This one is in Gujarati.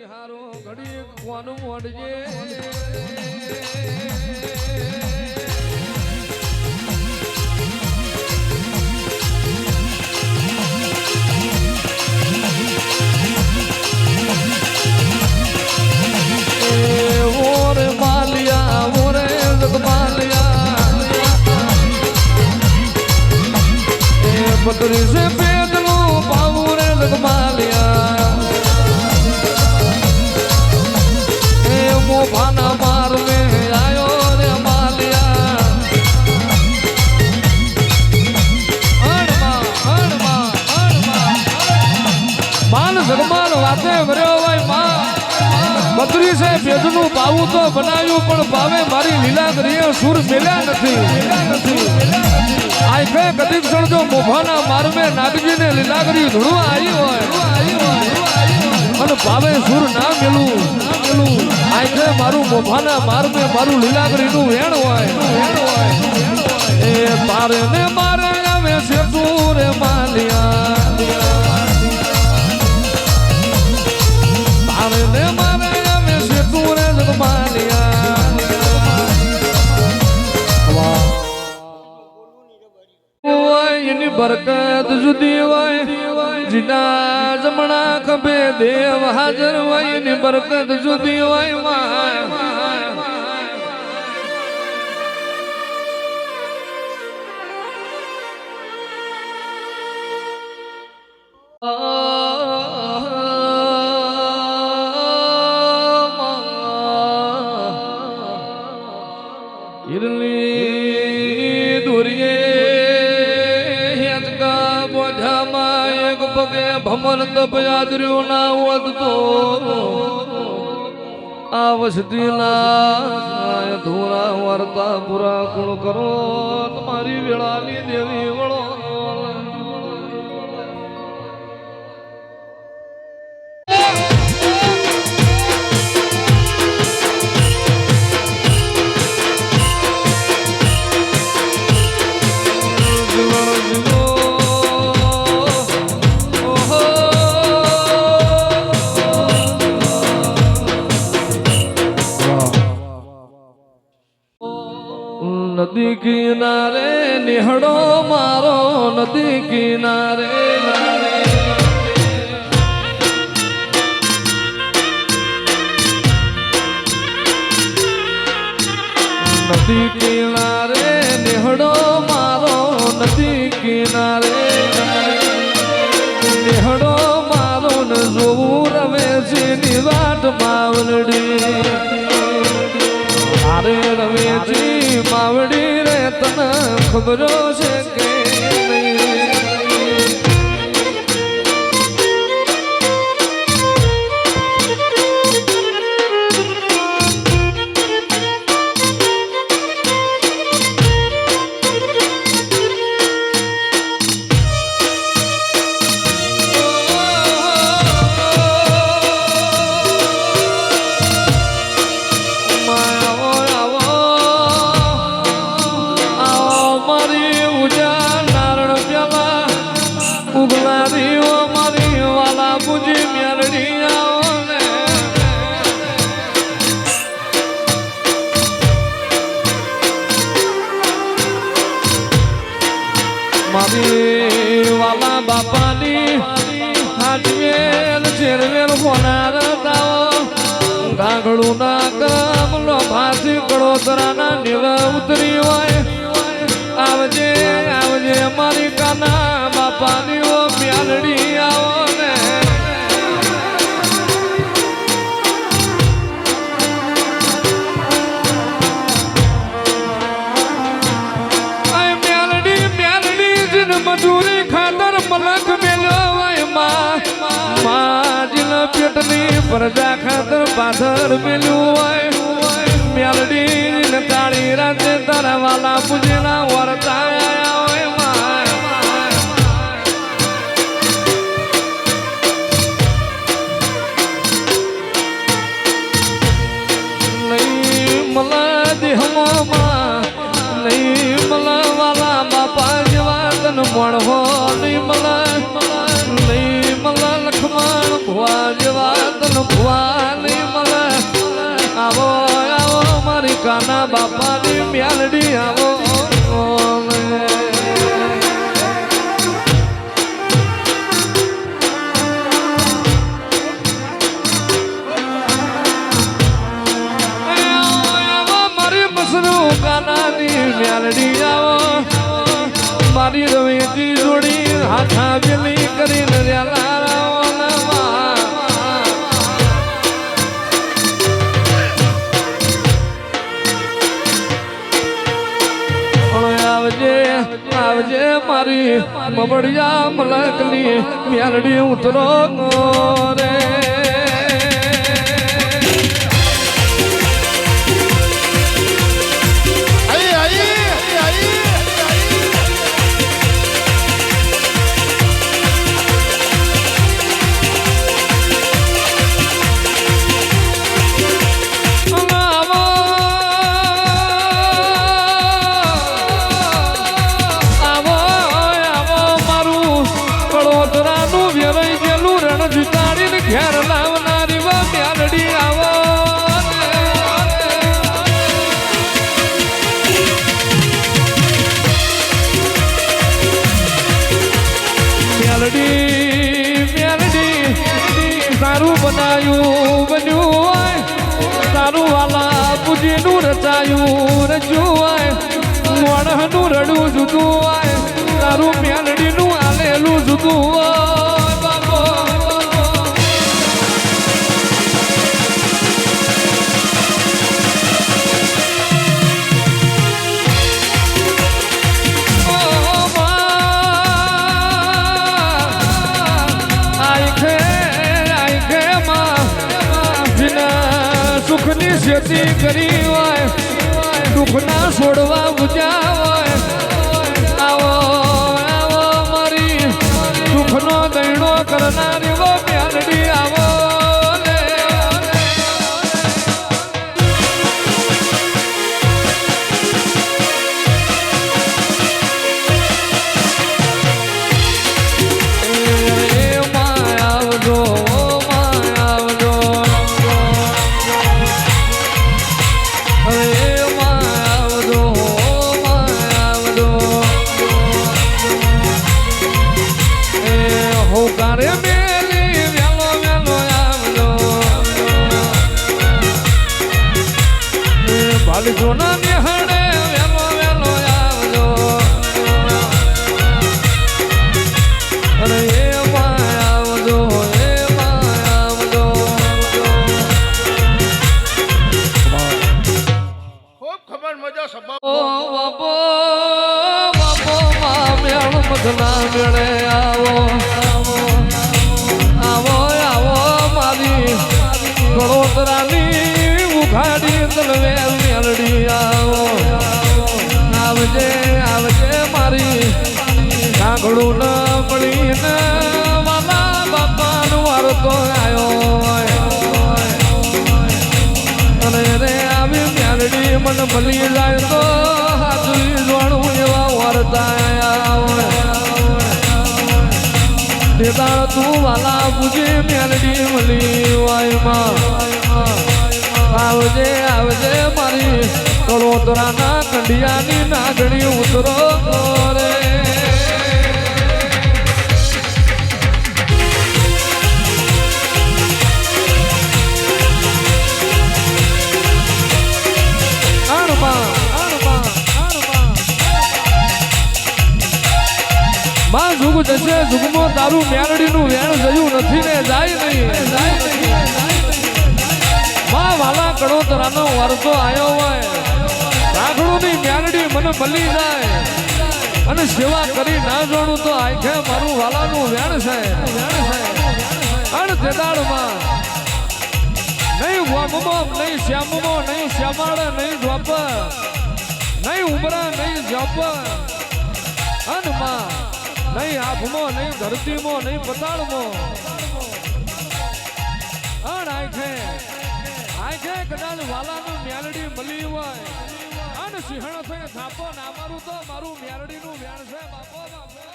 હારો ઘડી કોનું મોડજે ઓરે માલિયા ઓરે જગમાલિયા એ પતરી સે પેદનું પાવું રે જગમાલિયા મોભાના માર में आयो रे मालिया माल जगमाल वाते वर्यो भाई मां बकरी से बेदનું પાવું તો બનાવ્યું પણ ભાવે મારી લીલા કરીએ સુર મેલ્યા નથી આઈ કે કદી ક્ષણ જો મોભાના માર में નાગજી ને લીલા કરી ધૂળવા આવી હોય અને ભાવે સુર ના મેલું આઈ કે મારું મોભાના માર में મારું લીલા કરીનું વેણ હોય એ પારે ને મારે આવે છે તું રે માલિયા પારે ને મારે આવે છે તું રે જગમાલિયા એની બરકત જુદી હોય જીના જમણા ખભે દેવ હાજર હોય એની બરકત જુદી હોય ભમર તપ યાદર્યો ના હોત તો આ વસતી ના ધોરા વાર્તા પૂરા ગુણ કરો તમારી વેળાની દેવી વળો नदी किनारे निहड़ो मारो नदी किनारे नदी किनारे निहड़ो मारो नदी किनारे निहड़ो मारो न जोर रवेची निवाट मावलड़ी अरे रवेची मावड़ी रे तने खबरो છે કે વાલા બાપાની હાજવેલ ચેરવેલ ફોનાર દાવો ગાગડું ના કમલો ભાસી કડોતરાના નેવા ઉતરી હોય આવજે આવજે મારી કાના બાપાની ઓ મ્યાલડી આવો ને મજૂરી ખાતર મલક મેલ્યો હોય માં જીલ પેટની પ્રજા ખાતર પાથર મેલ્યું હોય મેલડી કાળી રાતે તારા વાલા પૂજેલા વરતા આયા હોય નહીં મલા દેહમાં નહીં મલા વાલા બાપા જેવા તન મળવો નહીં મલા લખમણ ભુવા જેવા તન ભુવા બાપાની મ્યાલડી આવો મારી મસરૂ કાનાની મ્યાલડી આવો મારી રવેજી જોડી હાથા બેલી કરીને રેલા આવજે મારી મબડિયા મલકની મ્યાલડી ઉતરો રે ઘેર લાવનારી વા મ્યાલડી આવો મ્યાલડી તારું બનાયું બન્યું હોય તારું વાલા પૂજીનું રચાયું રચ્યું હોય મોણનું રડું જુદું હોય તારું મ્યાલડીનું આલેલું જુદું હોય સુખની ખેતી કરી હોય દુઃખના છોડવા બુજા હોય આવો આવો મારી દુઃખનો દૈણો કરનારી વો મ્યાલડી આવો સોના નિહાળે વેલો વેલો આવજો અરે એમાં આવજો ખૂબ ખબર મજા સભા ઓ બાપો બાપો માં મેળ મધના મેળે આવો આવો આવો મારી ગળોતરાની ઉઘાડી દલવેલ મ્યાલડી આવો આવજે આવજે મારી કાગડું ન પડીને વાલા બાપાનો વારતો આવ્યો અને રે આવી મ્યાલડી મન ભલી જાય તો હાથલી જોણું એવા વારતા આવ્યો તું વાલા પૂજે મ્યાલડી મળી વાયમાં આવજે આવજે મારી કળોતરાના કંડિયાની નાગણી ઉતરો રે માં જુગ જશે જુગમાં તારું મ્યાલડીનું વેણ જયું નથી ને જાય નહીં માં વાલા કડોતરાનો વારસો આવ્યો હોય રાખડુંની મ્યાલડી મને ભલી જાય અને સેવા કરી ના જોડું તો આખે મારું વાલાનું વેણ છે અણ તેદાળમાં નહીં વામમો નહીં શ્યામમો નહીં શ્યામાળ નહીં ધ્વાપ નહીં ઉમરા નહીં જપ અનમાં નહીં આભમાં નહીં ધરતીમાં નહીં પતાળમાં અણ આખે કદાચ વાલાનું મ્યાલડી મળી હોય અને સિંહણ થઈ થાપો ના મારું તો મારું મ્યાલડીનું વેણ છે બાપો બાપો